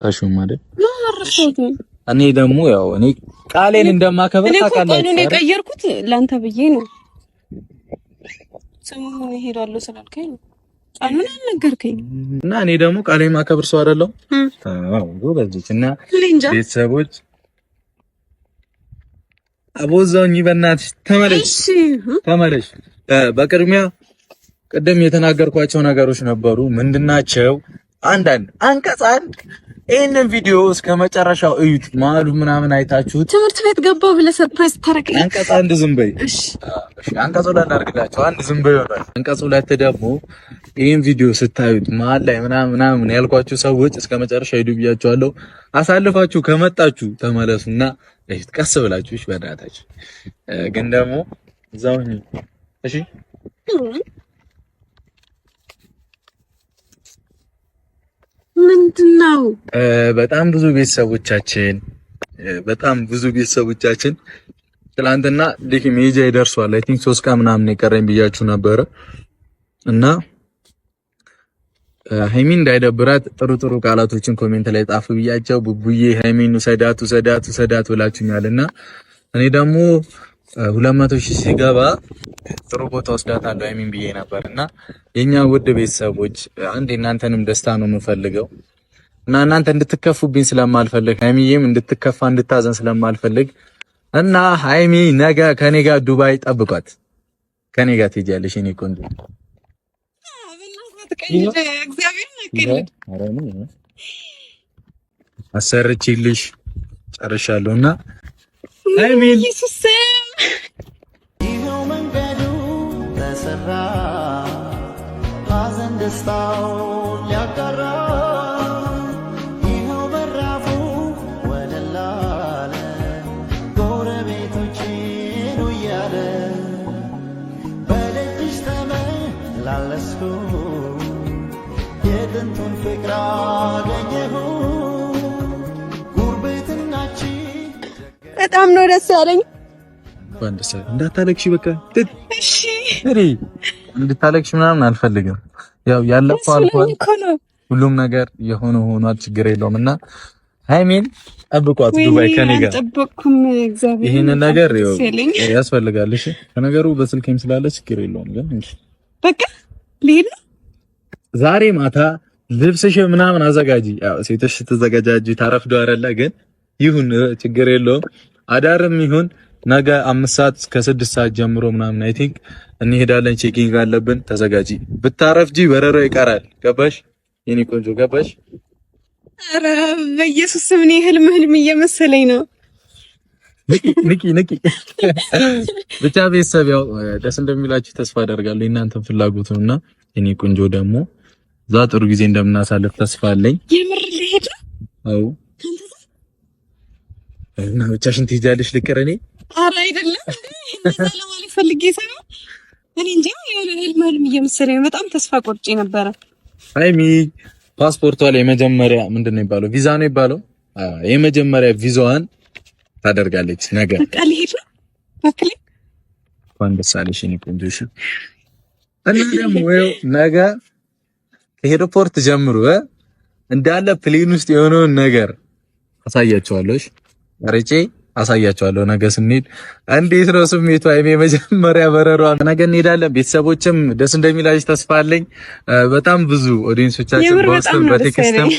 አሹም አይደል? እኔ ደግሞ ያው እኔ ቃሌን እንደማከብር ታውቃለህ። እኔ የቀየርኩት ላንተ ብዬ ነው። ሰሞኑን እሄዳለሁ ስላልከኝ ነው። ቃሉን አልነገርከኝ እና እኔ ደግሞ ቃሌን ማከብር ሰው አይደለሁ። አዎ ጎበዝ እና ቤተሰቦች አቦዛውኝ በእናትሽ ተመለሽ። በቅድሚያ ቅድም የተናገርኳቸው ነገሮች ነበሩ። ምንድናቸው? አንዳንድ አንቀጽ አንድ ይሄንን ቪዲዮ እስከ መጨረሻው እዩት። ማሉ ምናምን አይታችሁት ትምህርት ቤት ገባው ብለህ ሰርፕራይዝ ታረጋለህ። አንቀጽ አንድ ዝም በይ። እሺ አንቀጽ ሁለት አድርግላችሁ። አንድ ዝም በይ ይሆናል። አንቀጽ ሁለት ደግሞ ይሄን ቪዲዮ ስታዩት መሀል ላይ ምናምን ያልኳችሁ ሰዎች እስከ መጨረሻ ሂዱ ብያችኋለሁ። አሳልፋችሁ ከመጣችሁ ተመለሱና እዩት ቀስ ብላችሁ። እሺ በእናታችሁ ግን ደግሞ እዛው እሺ ምንድነው? በጣም ብዙ ቤተሰቦቻችን ትላንትና ዲክ ሜጃ ይደርሷል። አይ ቲንክ 3 ቀን ምናምን የቀረኝ ብያችሁ ነበረ እና ሃይሚን እንዳይደብራት ጥሩ ቃላቶችን ኮሜንት ላይ ጻፉ ብያቸው ቡቡዬ ሃይሚን ሰዳት ብላችሁኛልና እኔ ደግሞ 200,000 ሲገባ ጥሩ ቦታ ወስዳታለሁ ሃይሚን ብዬ ነበርና የኛ ውድ ቤተሰቦች አንዴ እናንተንም ደስታ ነው የምፈልገው እና እናንተ እንድትከፉብኝ ስለማልፈልግ ሃይሚዬም እንድትከፋ እንድታዘን ስለማልፈልግ እና ሃይሚ ነገ ከኔ ጋር ዱባይ ጠብቋት። ከኔ ጋር ትሄጃለሽ እኔ ቆንጆ አሰርችልሽ ጨርሻለሁና ሃይሚ ይኸው መንገዱ ተሰራ ሐዘን ደስታው ሊያጋራ ይኸው በራፉ ወለላለ ጎረቤቶቼን እያለ በደጅሽ ተመላለስኩ የጥንቱን ፍቅር አገኘሁ ጉርቤትናችን በጣም ነው ደስ ያለኝ። እንዳታለቅሽ በቃ እሺ እንድታለቅሽ ምናምን አልፈልግም። ያው ያለፈው አልፏል። ሁሉም ነገር የሆነ ሆኗል። ችግር የለውም እና ሃይሚን ጠብቋት ዱባይ ከኔ ጋር ጠብቁም። እግዚአብሔር ይሄን ነገር ያስፈልጋል። እሺ ከነገሩ በስልኬም ስላለ ችግር የለውም። ግን በቃ ልሄድ ነው ዛሬ ማታ ልብስሽ ምናምን አዘጋጂ። ያው ሴቶች ተዘጋጃጂ ታረፍዶ አይደለ? ግን ይሁን ችግር የለውም። አዳርም ይሁን ነገ 5 ሰዓት እስከ 6 ሰዓት ጀምሮ ምናምን አይ ቲንክ እንሄዳለን። ቼኪንግ አለብን። ተዘጋጂ። ብታረፍጂ በረሮ ይቀራል። ገባሽ የኔ ቆንጆ ገባሽ? ኧረ በኢየሱስ ስም እኔ ህልም እየመሰለኝ ነው። ንቂ ብቻ ቤተሰብ ያው ደስ እንደሚላችሁ ተስፋ አደርጋለሁ። እናንተም ፍላጎት ነውና የኔ ቆንጆ ደግሞ እዛ ጥሩ ጊዜ እንደምናሳልፍ ተስፋ አለኝ። የምር ልሄድ ነው? አዎ እና ብቻሽን ትሄጃለሽ? ልቅር እኔ ኧረ አይደለም እንደዛ ለማለት ፈልጌ ሳይሆን እኔ እንጃ የሆነ ህልም እየመሰለኝ በጣም ተስፋ ቆርጬ ነበረ። ሃይሚ ፓስፖርቷ ላይ የመጀመሪያ ምንድን ነው የሚባለው ቪዛ ነው የሚባለው የመጀመሪያ ቪዛዋን ታደርጋለች ነገ። በቃ ልሄድ ነው በክሊ እንኳን ደስ አለሽ የኔ ቆንጆ። እሺ እና ደግሞ ነገ ከኤርፖርት ጀምሮ እንዳለ ፕሌን ውስጥ የሆነውን ነገር አሳያቸዋለሁ። ረጬ አሳያቸዋለሁ። ነገ ስንሄድ እንዴት ነው ስሜቱ? ሃይሚ የመጀመሪያ በረሯ ነገ እንሄዳለን። ቤተሰቦችም ደስ እንደሚላችሁ ተስፋ አለኝ። በጣም ብዙ ኦዲየንሶቻችን በውስጥም በቴክስትም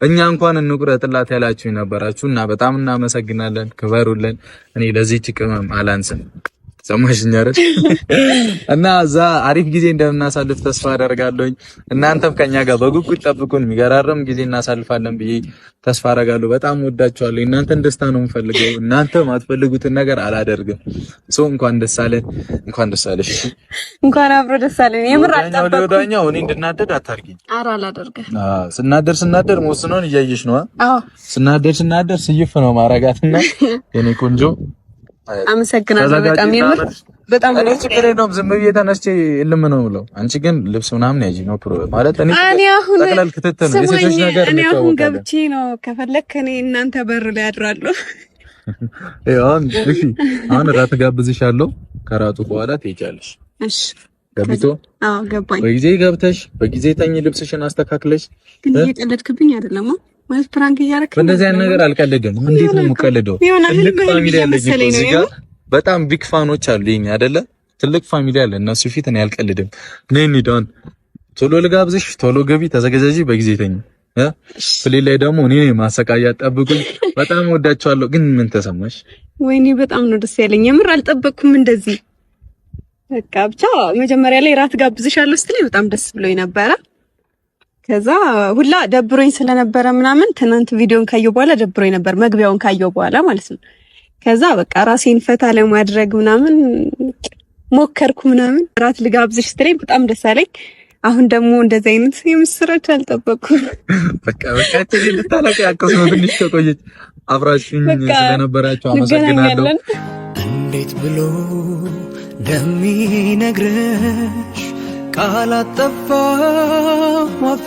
እኛ እንኳን እንቁረጥላት ያላችሁ ነበራችሁ እና በጣም እናመሰግናለን። ክበሩልን። እኔ ለዚህ ቅመም አላንስም። ሰማሽኝ አይደል? እና እዛ አሪፍ ጊዜ እንደምናሳልፍ ተስፋ አደርጋለሁ። እናንተም ከኛ ጋር በጉጉት ጠብቁን። የሚገራረም ጊዜ እናሳልፋለን ብዬ ተስፋ አደርጋለሁ። በጣም ወዳችኋለሁ። እናንተን ደስታ ነው የምፈልገው። እናንተ ማትፈልጉትን ነገር አላደርግም። እንኳን ደስ አለን፣ እንኳን ደስ አለሽ። እንኳን አብሮ ደስ አለን። የምር አጣጣው ወዳኛው እኔ እንድናደድ አታርጊኝ። ኧረ አላደርግም። ስናደር መወስነውን እያየሽ ነው። አዎ ስናደር ስይፍ ነው ማረጋትና የኔ ቆንጆ አመሰግናለሁ። በጣም እኔ ችግር የለውም። ዝም ብዬ ተነስቼ እልም ነው ብለው አንቺ ግን ልብስ ምናምን ያጂ ነው ማለት እኔ አሁን ተቀላል ክትተል ነው የሴቶች ነገር ነው። እኔ አሁን ገብቼ ነው ከፈለክ እኔ እናንተ በር ላይ አድራለሁ። አሁን እራት ጋብዝሻለሁ። ከራቱ በኋላ ትሄጃለሽ። እሺ ገብቶ ገባኝ። በጊዜ ገብተሽ በጊዜ ተኝ ልብስሽን አስተካክለሽ። ግን እየቀለድክብኝ አይደለም? ማለት ፕራንክ እያደረክ በእንደዚህ አይነት ነገር አልቀልድም። እንዴት ነው የምቀልደው? ትልቅ ፋሚሊ አለኝ እኮ እዚህ ጋር በጣም ቢግ ፋኖች አሉኝ አይደለ? ትልቅ ፋሚሊ አለ። እነሱ ፊት እኔ አልቀልድም። ነይ እንሂድ፣ ቶሎ ልጋብዝሽ፣ ቶሎ ገቢ፣ ተዘጋጃጂ፣ በጊዜ ተኝ። ፍሌል ላይ ደግሞ እኔ ማሰቃያ ጠብቁኝ። በጣም ወዳቸዋለሁ። ግን ምን ተሰማሽ? ወይኔ በጣም ነው ደስ ያለኝ። የምር አልጠበቅኩም እንደዚህ። በቃ ብቻ መጀመሪያ ላይ ራት ጋብዝሻለሁ ስትለኝ በጣም ደስ ብሎኝ ነበረ። ከዛ ሁላ ደብሮኝ ስለነበረ ምናምን ትናንት ቪዲዮን ካየው በኋላ ደብሮኝ ነበር፣ መግቢያውን ካየው በኋላ ማለት ነው። ከዛ በቃ ራሴን ፈታ ለማድረግ ምናምን ሞከርኩ ምናምን። ራት ልጋብዝሽ ስትለኝ በጣም ደስ አለኝ። አሁን ደግሞ እንደዚህ አይነት የምስራች አልጠበቅኩም። በቃ ልታላቀ ያቀስነው ትንሽ ከቆየች አብራችሁኝ ስለነበራችሁ አመሰግናለሁ። እንዴት ብሎ እንደሚነግርሽ ቃል አጠፋ ዋፌ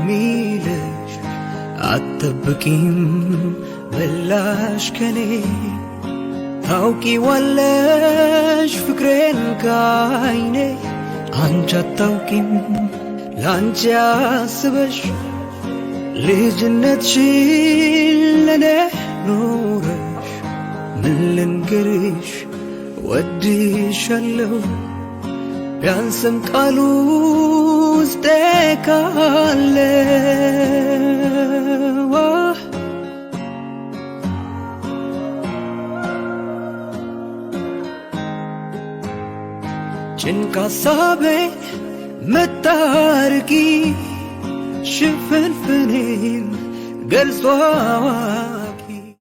ሚልሽ አትጠብቂም ምላሽ ከኔ ታውቂዋለሽ ፍቅሬን ካይኔ አንቺ አታውቂም ላንቺ አስበሽ ልጅነትሽን ለኔ ኖረሽ ምን ልንገርሽ ወድሻለሁ ቢያንስም ቃሉ ውስጤ ካለ ጭንቅ ሀሳቤን መታረቂ ሽፍንፍኔን ገልጾ